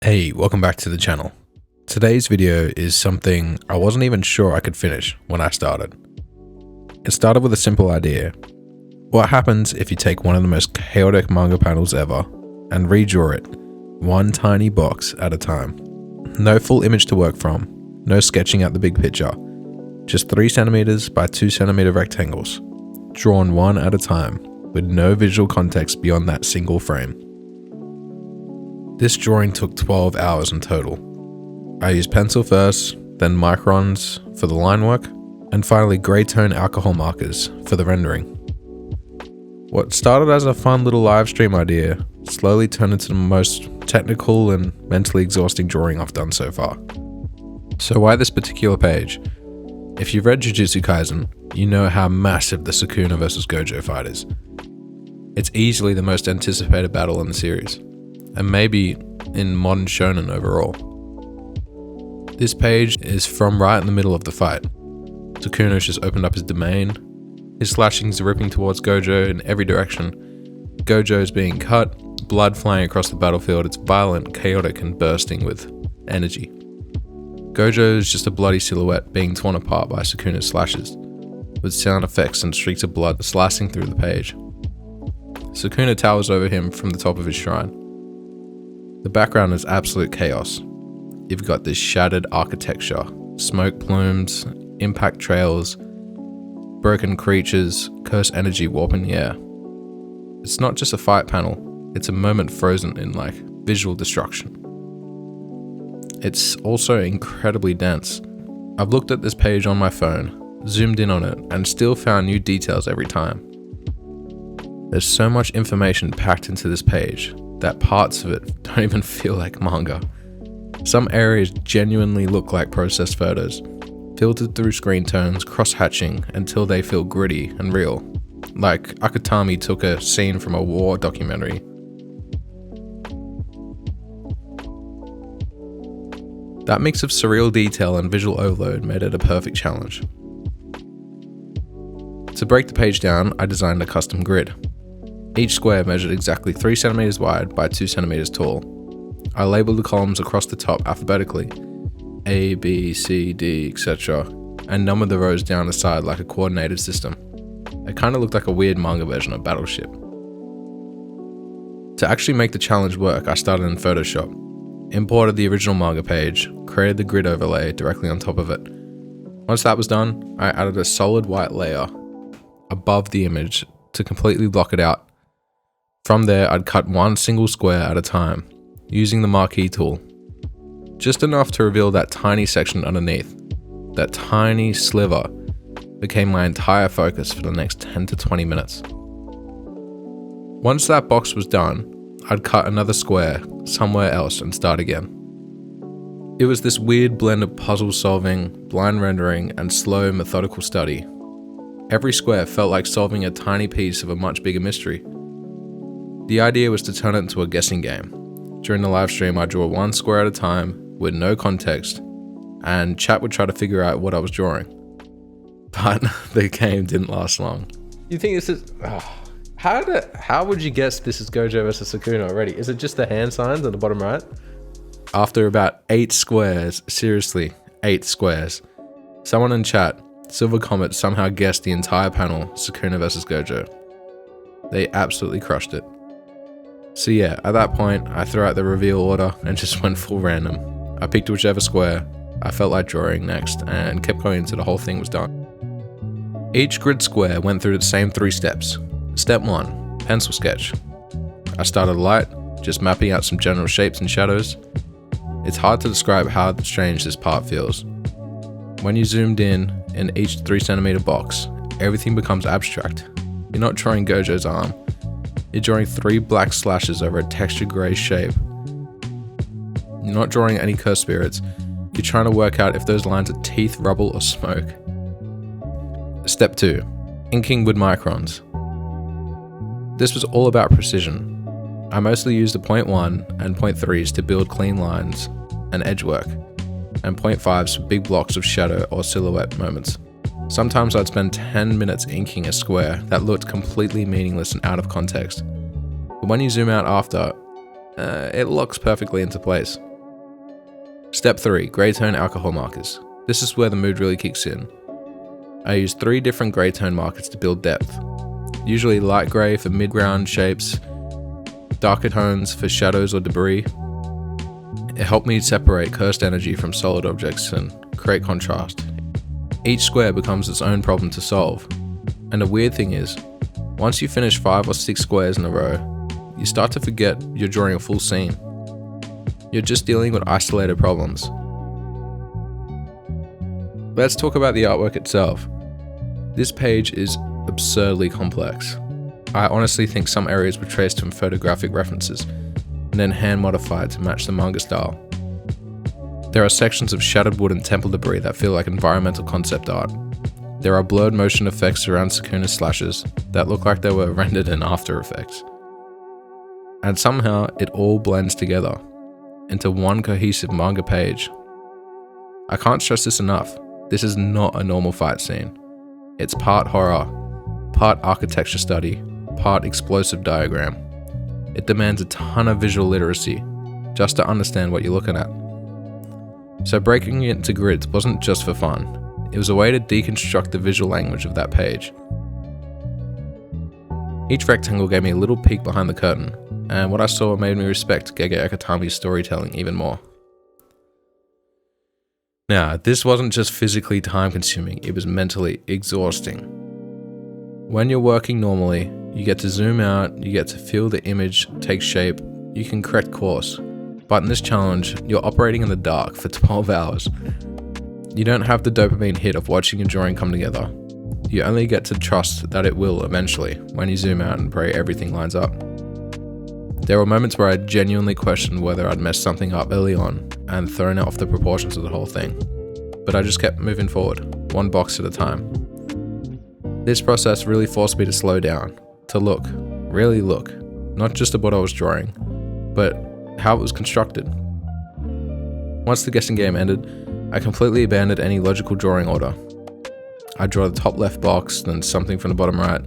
Hey, welcome back to the channel. Today's video is something I wasn't even sure I could finish when I started. It started with a simple idea. What happens if you take one of the most chaotic manga panels ever and redraw it, one tiny box at a time? No full image to work from, no sketching out the big picture, just 3 cm by 2 cm rectangles, drawn one at a time, with no visual context beyond that single frame. This drawing took 12 hours in total. I used pencil first, then microns for the line work, and finally grey tone alcohol markers for the rendering. What started as a fun little live stream idea slowly turned into the most technical and mentally exhausting drawing I've done so far. So why this particular page? If you've read Jujutsu Kaisen, you know how massive the Sukuna vs Gojo fight is. It's easily the most anticipated battle in the series, and maybe in modern shonen overall. This page is from right in the middle of the fight. Sukuna's just opened up his domain. His slashings are ripping towards Gojo in every direction. Gojo is being cut, blood flying across the battlefield. It's violent, chaotic, and bursting with energy. Gojo is just a bloody silhouette being torn apart by Sukuna's slashes, with sound effects and streaks of blood slicing through the page. Sukuna towers over him from the top of his shrine. The background is absolute chaos. You've got this shattered architecture, smoke plumes, impact trails, broken creatures, cursed energy warping the air. It's not just a fight panel, it's a moment frozen in visual destruction. It's also incredibly dense. I've looked at this page on my phone, zoomed in on it, and still found new details every time. There's so much information packed into this page that parts of it don't even feel like manga. Some areas genuinely look like processed photos, filtered through screen tones, cross-hatching until they feel gritty and real, like Akutami took a scene from a war documentary. That mix of surreal detail and visual overload made it a perfect challenge. To break the page down, I designed a custom grid. Each square measured exactly 3 cm wide by 2 cm tall. I labeled the columns across the top alphabetically, A, B, C, D, etc., and numbered the rows down the side like a coordinated system. It kind of looked like a weird manga version of Battleship. To actually make the challenge work, I started in Photoshop, imported the original manga page, created the grid overlay directly on top of it. Once that was done, I added a solid white layer above the image to completely block it out. From there, I'd cut one single square at a time, using the marquee tool. Just enough to reveal that tiny section underneath. That tiny sliver became my entire focus for the next 10 to 20 minutes. Once that box was done, I'd cut another square somewhere else and start again. It was this weird blend of puzzle solving, blind rendering, and slow, methodical study. Every square felt like solving a tiny piece of a much bigger mystery. The idea was to turn it into a guessing game. During the live stream, I drew one square at a time with no context, and chat would try to figure out what I was drawing. But the game didn't last long. You think this is... How would you guess this is Gojo versus Sukuna already? Is it just the hand signs on the bottom right? After about 8 squares, seriously, 8 squares, someone in chat, Silver Comet, somehow guessed the entire panel Sukuna versus Gojo. They absolutely crushed it. So yeah, at that point, I threw out the reveal order and just went full random. I picked whichever square I felt like drawing next and kept going until the whole thing was done. Each grid square went through the same 3 steps. Step 1, pencil sketch. I started light, just mapping out some general shapes and shadows. It's hard to describe how strange this part feels. When you zoomed in each 3 cm box, everything becomes abstract. You're not drawing Gojo's arm. You're drawing 3 black slashes over a textured grey shape. You're not drawing any cursed spirits. You're trying to work out if those lines are teeth, rubble, or smoke. Step 2, inking with microns. This was all about precision. I mostly used the 0.1 and 0.3s to build clean lines and edge work, and 0.5s for big blocks of shadow or silhouette moments. Sometimes I'd spend 10 minutes inking a square that looked completely meaningless and out of context. But when you zoom out after, it locks perfectly into place. Step 3, grey tone alcohol markers. This is where the mood really kicks in. I use 3 different grey tone markers to build depth. Usually light grey for mid-ground shapes, darker tones for shadows or debris. It helped me separate cursed energy from solid objects and create contrast. Each square becomes its own problem to solve. And the weird thing is, once you finish 5 or 6 squares in a row, you start to forget you're drawing a full scene. You're just dealing with isolated problems. Let's talk about the artwork itself. This page is absurdly complex. I honestly think some areas were traced from photographic references and then hand modified to match the manga style. There are sections of shattered wood and temple debris that feel like environmental concept art. There are blurred motion effects around Sukuna's slashes that look like they were rendered in After Effects. And somehow it all blends together into one cohesive manga page. I can't stress this enough. This is not a normal fight scene. It's part horror, part architecture study, part explosive diagram. It demands a ton of visual literacy just to understand what you're looking at. So breaking it into grids wasn't just for fun. It was a way to deconstruct the visual language of that page. Each rectangle gave me a little peek behind the curtain, and what I saw made me respect Gege Akutami's storytelling even more. Now, this wasn't just physically time-consuming, it was mentally exhausting. When you're working normally, you get to zoom out, you get to feel the image take shape, you can correct course. But in this challenge, you're operating in the dark for 12 hours. You don't have the dopamine hit of watching your drawing come together. You only get to trust that it will eventually, when you zoom out and pray everything lines up. There were moments where I genuinely questioned whether I'd messed something up early on and thrown it off the proportions of the whole thing. But I just kept moving forward, one box at a time. This process really forced me to slow down, to look, really look, not just at what I was drawing, but how it was constructed. Once the guessing game ended, I completely abandoned any logical drawing order. I draw the top left box, then something from the bottom right,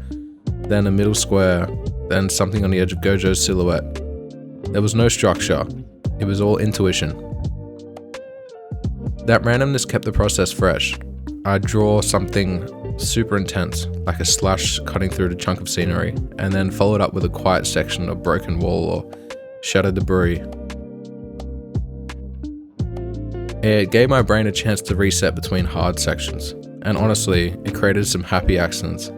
then a middle square, then something on the edge of Gojo's silhouette. There was no structure, it was all intuition. That randomness kept the process fresh. I'd draw something super intense, like a slash cutting through a chunk of scenery, and then follow it up with a quiet section of broken wall or shattered debris. It gave my brain a chance to reset between hard sections, and honestly, it created some happy accidents.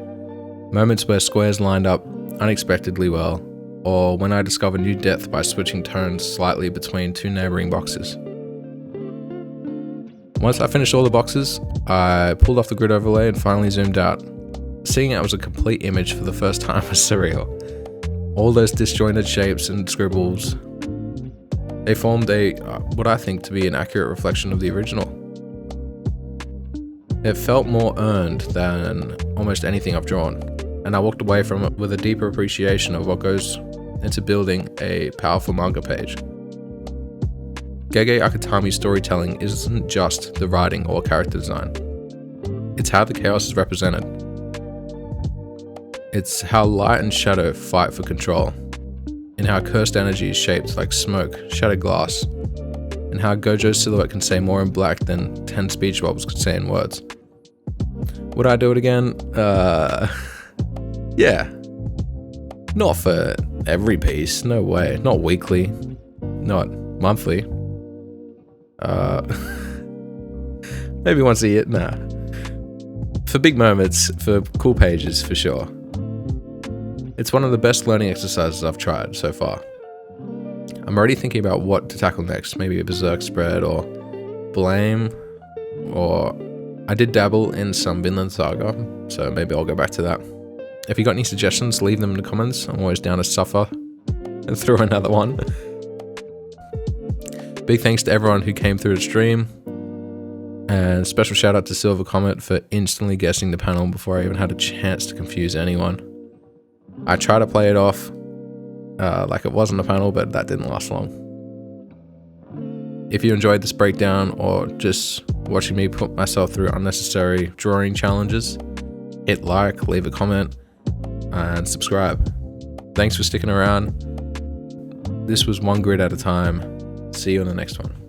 Moments where squares lined up unexpectedly well, or when I discovered new depth by switching tones slightly between 2 neighboring boxes. Once I finished all the boxes, I pulled off the grid overlay and finally zoomed out. Seeing it as a complete image for the first time was surreal. All those disjointed shapes and scribbles, they formed what I think to be an accurate reflection of the original. It felt more earned than almost anything I've drawn, and I walked away from it with a deeper appreciation of what goes into building a powerful manga page. Gege Akutami's storytelling isn't just the writing or character design. It's how the chaos is represented. It's how light and shadow fight for control, and how cursed energy is shaped like smoke, shattered glass, and how Gojo's silhouette can say more in black than 10 speech bubbles could say in words. Would I do it again? Yeah. Not for every piece, no way. Not weekly, not monthly. Maybe once a year, nah. For big moments, for cool pages, for sure. It's one of the best learning exercises I've tried so far. I'm already thinking about what to tackle next, maybe a berserk spread or blame, or I did dabble in some Vinland Saga, so maybe I'll go back to that. If you got any suggestions, leave them in the comments. I'm always down to suffer and throw another one. Big thanks to everyone who came through the stream, and special shout out to Silver Comet for instantly guessing the panel before I even had a chance to confuse anyone. I tried to play it off like it wasn't a panel, but that didn't last long. If you enjoyed this breakdown or just watching me put myself through unnecessary drawing challenges, hit like, leave a comment, and subscribe. Thanks for sticking around. This was one grid at a time. See you on the next one.